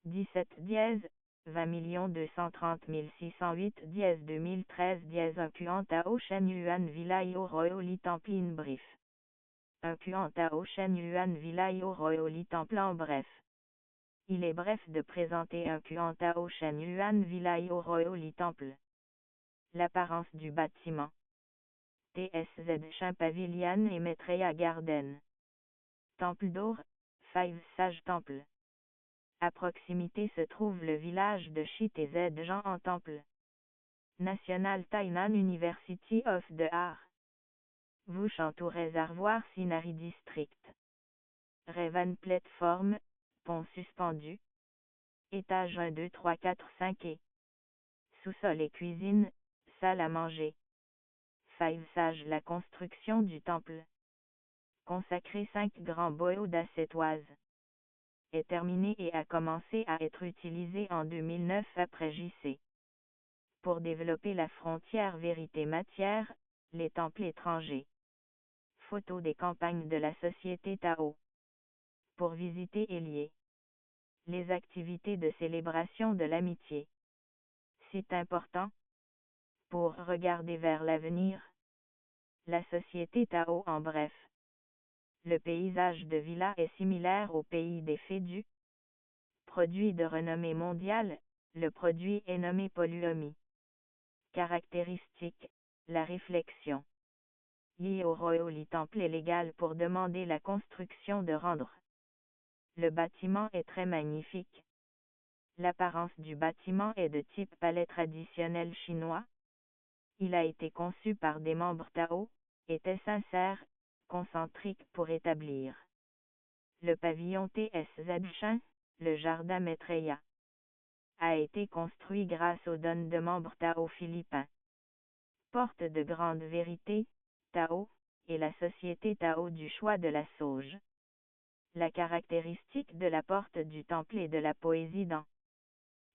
17 dièse, 20 230 608 dièse 2013 dièse un Kuan Tao Shen Yuan Vilayo Royoli Temple in brief. Un Kuan Tao Shen Yuan Vilayo Royoli Temple en bref. Il est bref de présenter un Kuan Tao Shen Yuan Vilayo Royoli Temple. L'apparence du bâtiment. TSZ Shin Pavilion et Maitreya Garden. Temple d'or, Five Sage Temple. À proximité se trouve le village de Shi TZ Jean en Temple. National Tainan University of the Art. Wushantou Réservoir Sinari District. Revan Platform, pont suspendu. Étage 1, 2, 3, 4, 5 et sous-sol et cuisine, salle à manger. Five Sage La construction du temple. Consacré 5 grands boyaux d'acétoise. Est terminé et a commencé à être utilisé en 2009 après JC. Pour développer la frontière vérité-matière, les temples étrangers. Photos des campagnes de la société Tao. Pour visiter et lier. Les activités de célébration de l'amitié. C'est important. Pour regarder vers l'avenir. La société Tao en bref. Le paysage de villa est similaire au pays des Fédus. Produit de renommée mondiale, le produit est nommé Polluomi. Caractéristiques, la réflexion. Lié au Royoli Temple est légal pour demander la construction de rendre. Le bâtiment est très magnifique. L'apparence du bâtiment est de type palais traditionnel chinois. Il a été conçu par des membres Tao, était sincère, concentrique pour établir. Le pavillon TSZ Shin, le jardin Maitreya, a été construit grâce aux dons de membres Tao philippins. Porte de grande vérité, Tao, et la société Tao du choix de la sauge. La caractéristique de la porte du temple et de la poésie dans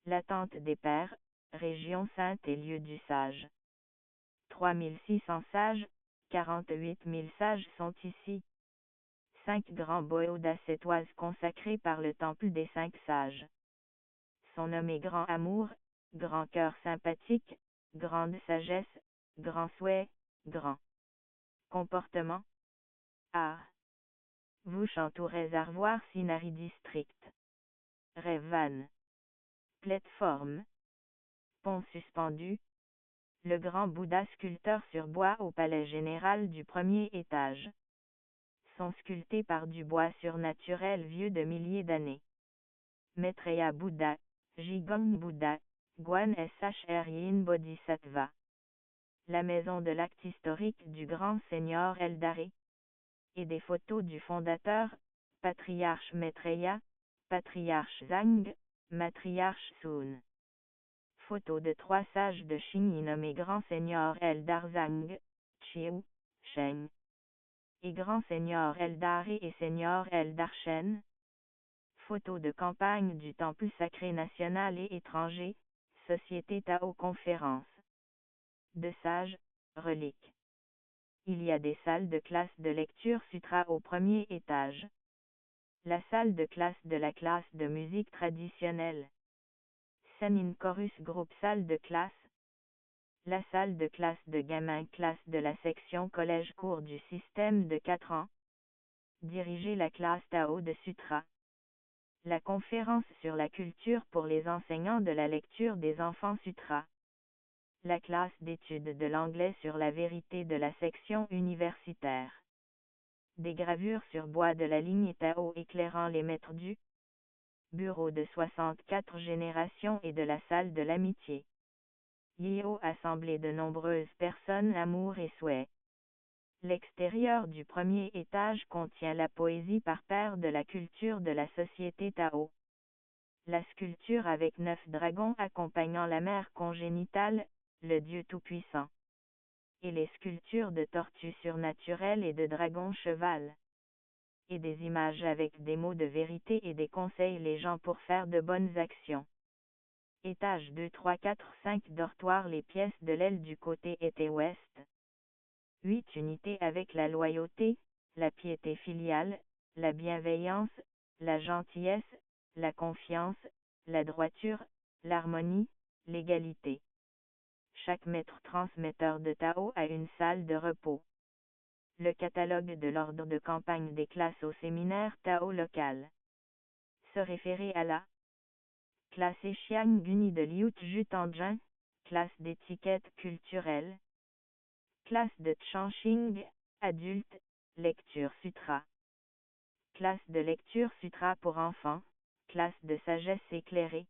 l'attente des pères, région sainte et lieu du sage. 3600 sages, 48 000 sages sont ici. 5 grands boyaux d'acétoise consacrés par le temple des 5 sages. Sont nommés grand amour, grand cœur sympathique, grande sagesse, grand souhait, grand comportement. Art. Wushantou Réservoir Sinari District. Revan. Plateforme. Pont suspendu. Le grand Bouddha sculpteur sur bois au palais général du premier étage. Sont sculptés par du bois surnaturel vieux de milliers d'années. Maitreya Bouddha, Jigong Bouddha, Guan Shryin Bodhisattva. La maison de l'acte historique du grand seigneur Eldaré. Et des photos du fondateur, patriarche Maitreya, patriarche Zhang, matriarche Sun. Photos de 3 sages de Qingyi nommés grand seigneur Eldar Zhang, Chiu, Sheng. Et grand seigneur Eldaré et seigneur Eldar Shen. Photos de campagne du temple sacré national et étranger, Société Tao Conférence. De sages, reliques. Il y a des salles de classe de lecture sutra au premier étage. La salle de classe de la classe de musique traditionnelle. Sanin Chorus Group salle de classe. La salle de classe de gamins classe de la section collège cours du système de 4 ans. Diriger la classe Tao de Sutra. La conférence sur la culture pour les enseignants de la lecture des enfants Sutra. La classe d'études de l'anglais sur la vérité de la section universitaire. Des gravures sur bois de la ligne Tao éclairant les maîtres du bureau de 64 générations et de la salle de l'amitié. Yéo assemblée de nombreuses personnes amour et souhait. L'extérieur du premier étage contient la poésie par paire de la culture de la société Tao. La sculpture avec 9 dragons accompagnant la mère congénitale, le Dieu Tout-Puissant. Et les sculptures de tortues surnaturelles et de dragons cheval. Et des images avec des mots de vérité et des conseils les gens pour faire de bonnes actions. Étage 2, 3, 4, 5 dortoirs. Les pièces de l'aile du côté est et ouest. 8 unités avec la loyauté, la piété filiale, la bienveillance, la gentillesse, la confiance, la droiture, l'harmonie, l'égalité. Chaque maître transmetteur de Tao a une salle de repos. Le catalogue de l'ordre de campagne des classes au séminaire Tao local. Se référer à la classe Xiang Guni de Liu Tzu Tanjin, classe d'étiquette culturelle. Classe de Chanxing, adulte, lecture sutra. Classe de lecture sutra pour enfants, classe de sagesse éclairée.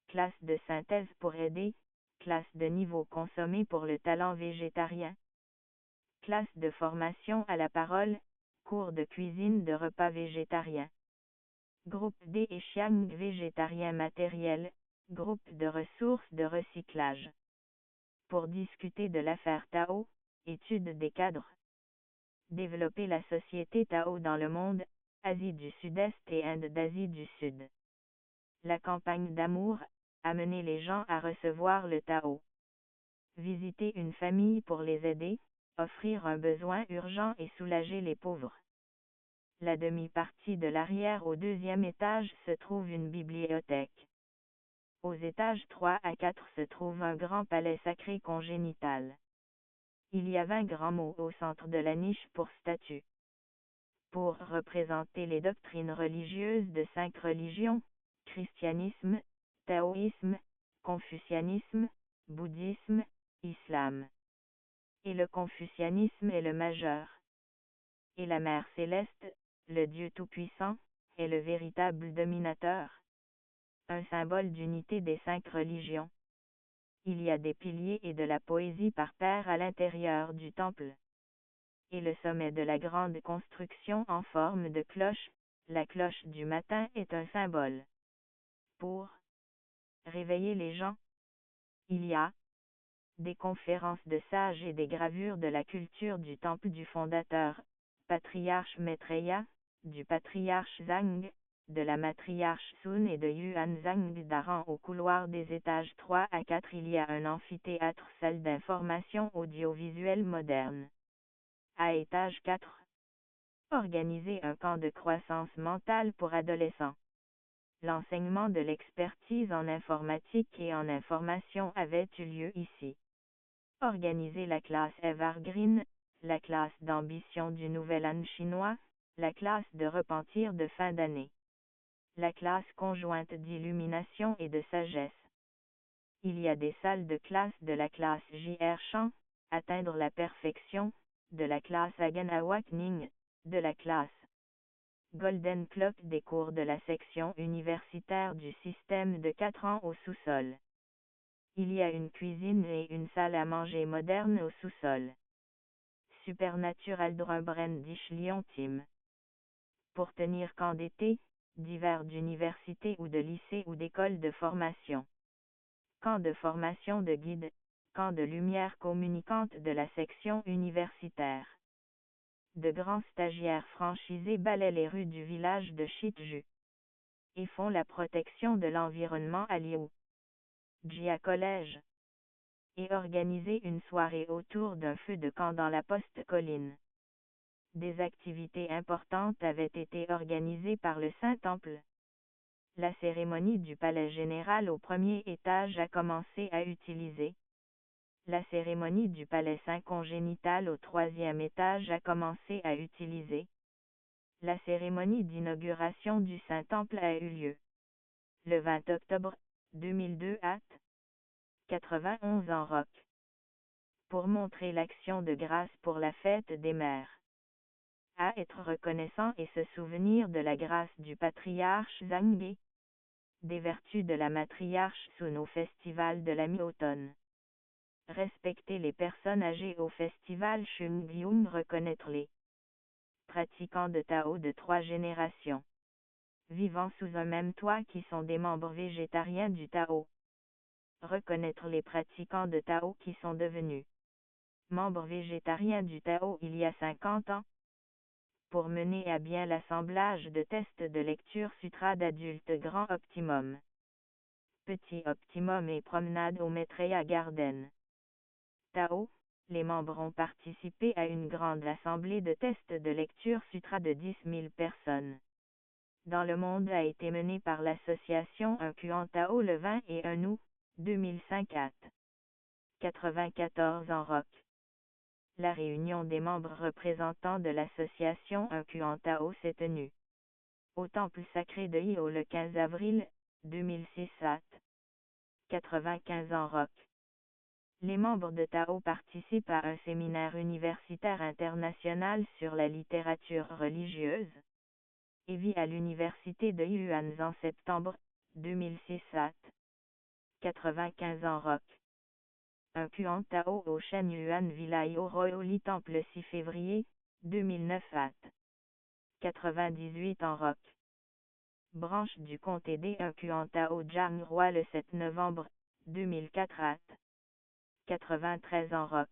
Classe de synthèse pour aider, classe de niveau consommé pour le talent végétarien. Classe de formation à la parole, cours de cuisine de repas végétariens. Groupe D et Xiang végétarien matériel, groupe de ressources de recyclage. Pour discuter de l'affaire Tao, étude des cadres. Développer la société Tao dans le monde, Asie du Sud-Est et Inde d'Asie du Sud. La campagne d'amour, amener les gens à recevoir le Tao. Visiter une famille pour les aider, offrir un besoin urgent et soulager les pauvres. La demi-partie de l'arrière au deuxième étage se trouve une bibliothèque. Aux étages 3 à 4 se trouve un grand palais sacré congénital. Il y a 20 grands mots au centre de la niche pour statues. Pour représenter les doctrines religieuses de 5 religions, christianisme, taoïsme, confucianisme, bouddhisme, islam. Et le confucianisme est le majeur. Et la Mère Céleste, le Dieu Tout-Puissant, est le véritable dominateur. Un symbole d'unité des 5 religions. Il y a des piliers et de la poésie par paire à l'intérieur du temple. Et le sommet de la grande construction en forme de cloche, la cloche du matin est un symbole. Pour réveiller les gens, il y a des conférences de sages et des gravures de la culture du temple du fondateur, patriarche Maitreya, du patriarche Zhang, de la matriarche Sun et de Yuan Zhang d'Aran. Au couloir des étages 3 à 4 il y a un amphithéâtre salle d'information audiovisuelle moderne. À étage 4, organiser un camp de croissance mentale pour adolescents. L'enseignement de l'expertise en informatique et en information avait eu lieu ici. Organiser la classe Evergreen, la classe d'ambition du Nouvel An chinois, la classe de repentir de fin d'année. La classe conjointe d'illumination et de sagesse. Il y a des salles de classe de la classe JR Champ, atteindre la perfection, de la classe Hagen Awakening, de la classe Golden Clock des cours de la section universitaire du système de 4 ans au sous-sol. Il y a une cuisine et une salle à manger moderne au sous-sol. Supernatural Drumbren Dish Lyon Team. Pour tenir camp d'été, d'hiver d'université ou de lycée ou d'école de formation. Camp de formation de guide, camp de lumière communicante de la section universitaire. De grands stagiaires franchisés balaient les rues du village de Shitju. Et font la protection de l'environnement à Liu. Jia Collège. Et organiser une soirée autour d'un feu de camp dans la poste-colline. Des activités importantes avaient été organisées par le Saint-Temple. La cérémonie du palais général au premier étage a commencé à utiliser. La cérémonie du palais Saint congénital au troisième étage a commencé à utiliser. La cérémonie d'inauguration du Saint-Temple a eu lieu. Le 20 octobre 2002 à 91 en Roc. Pour montrer l'action de grâce pour la fête des mères. À être reconnaissant et se souvenir de la grâce du patriarche Zhang, des vertus de la matriarche Sun au festival de la mi-automne. Respecter les personnes âgées au festival Shungyung, reconnaître les pratiquants de Tao de 3 générations vivant sous un même toit qui sont des membres végétariens du Tao. Reconnaître les pratiquants de Tao qui sont devenus membres végétariens du Tao il y a 50 ans. Pour mener à bien l'assemblage de tests de lecture sutra d'adultes grand optimum. Petit optimum et promenade au Maitreya Garden. Tao, les membres ont participé à une grande assemblée de tests de lecture sutra de 10 000 personnes. dans le monde a été menée par l'association Un Tao le 20 et 1 août 2005 à 94 en Roc. La réunion des membres représentants de l'association Un Tao s'est tenue au temple sacré de Hio le 15 avril 2006 à 95 en Roc. Les membres de Tao participent à un séminaire universitaire international sur la littérature religieuse et vit à l'université de Yuan en septembre 2006 à 95 en Roc. Un Tao au Shen Yuan Villai au Royoli Temple 6 février 2009 à 98 en Roc. Branche du comté des Un Tao Jiang Roi le 7 novembre 2004 à 93 en Roc.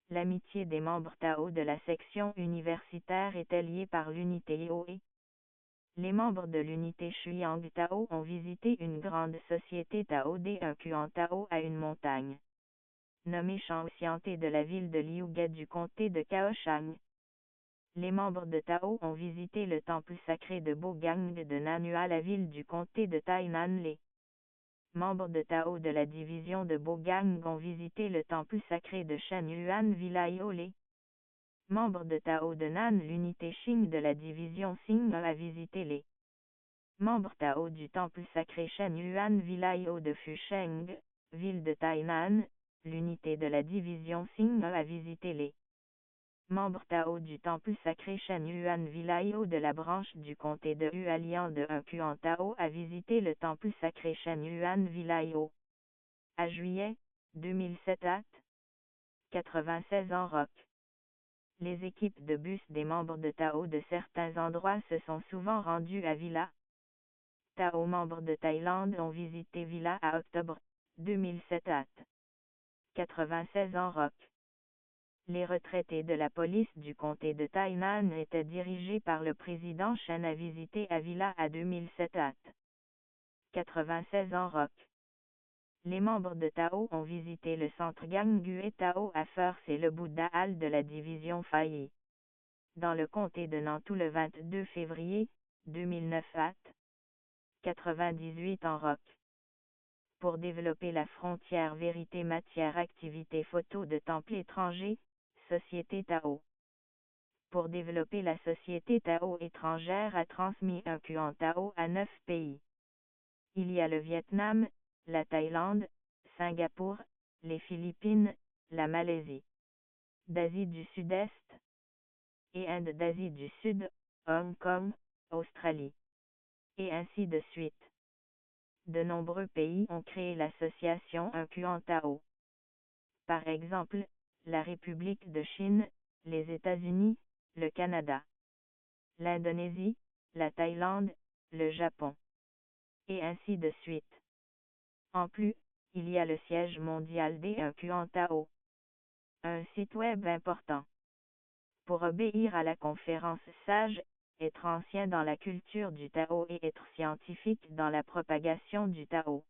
L'amitié des membres Tao de la section universitaire est liée par l'unité Ioé. Les membres de l'unité Shuyang Tao ont visité une grande société Tao des Un Tao à une montagne nommée Shaoxianté de la ville de Liuge du comté de Kaohsiung. Les membres de Tao ont visité le temple sacré de Bogang de Nanhua, la ville du comté de Tainan. Les membres de Tao de la division de Bogang ont visité le temple sacré de Shen Yuan Villai. Les membres de Tao de Nan, l'unité Xing de la division Xing, a visité les membres Tao du temple sacré Shen Yuan Villai de Fusheng, ville de Tainan. L'unité de la division Xing a visité les membres Tao du temple sacré Shen Yuan Villai de la branche du comté de Hualien de Un Tao a visité le temple sacré Shen Yuan Villai à juillet 2007 à 96 en Roc. Les équipes de bus des membres de Tao de certains endroits se sont souvent rendues à Villa Tao. Membres de Thaïlande ont visité Villa à octobre 2007 à 96 en Roc. Les retraités de la police du comté de Tainan étaient dirigés par le président Chen à visiter à Villa à 2007 à 96 en Roc. Les membres de Tao ont visité le centre Gangue Tao à Firth et le Bouddha Hall de la division Phayi dans le comté de Nantou le 22 février 2009 à 98 en Roc. Pour développer la frontière vérité matière activité photo de temple étranger, Société Tao. Pour développer la société Tao étrangère a transmis Un Tao à 9 pays. Il y a le Vietnam, la Thaïlande, Singapour, les Philippines, la Malaisie, d'Asie du Sud-Est et Inde d'Asie du Sud, Hong Kong, Australie, et ainsi de suite. De nombreux pays ont créé l'association Un Tao. Par exemple, la République de Chine, les États-Unis, le Canada, l'Indonésie, la Thaïlande, le Japon, et ainsi de suite. En plus, il y a le siège mondial des Un Tao, un site web important. Pour obéir à la conférence sage, être ancien dans la culture du Tao et être scientifique dans la propagation du Tao.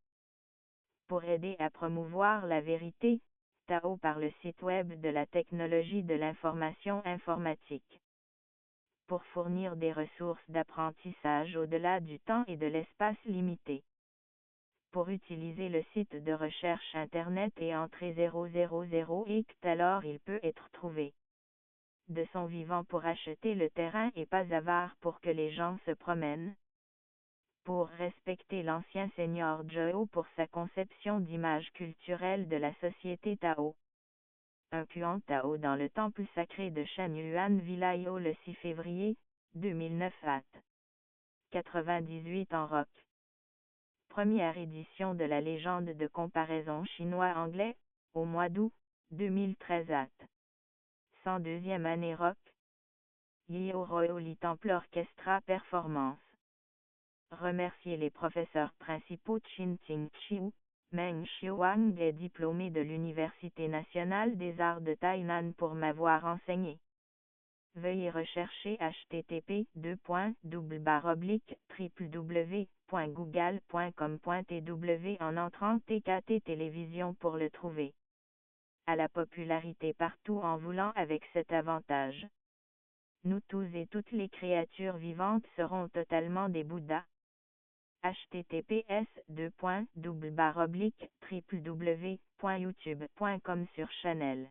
Pour aider à promouvoir la vérité, Tao par le site web de la technologie de l'information informatique. Pour fournir des ressources d'apprentissage au-delà du temps et de l'espace limité. Pour utiliser le site de recherche Internet et entrer 000 et alors il peut être trouvé de son vivant pour acheter le terrain et pas avare pour que les gens se promènent. Pour respecter l'ancien seigneur Zhou pour sa conception d'image culturelle de la société Tao. Un Tao dans le temple sacré de Shen Yuan Villai le 6 février 2009 à 98 en Roc. Première édition de la légende de comparaison chinois-anglais, au mois d'août 2013 à 102e année Roc. Yeo Royoli Temple Orchestra Performance. Remercier les professeurs principaux Chin Ting Chiu, Meng Xiuwang est diplômé de l'Université nationale des arts de Tainan pour m'avoir enseigné. Veuillez rechercher http://www.google.com.tw en entrant TKT Télévision pour le trouver. À la popularité partout en voulant avec cet avantage. Nous tous et toutes les créatures vivantes seront totalement des Bouddhas. https://www.youtube.com/channel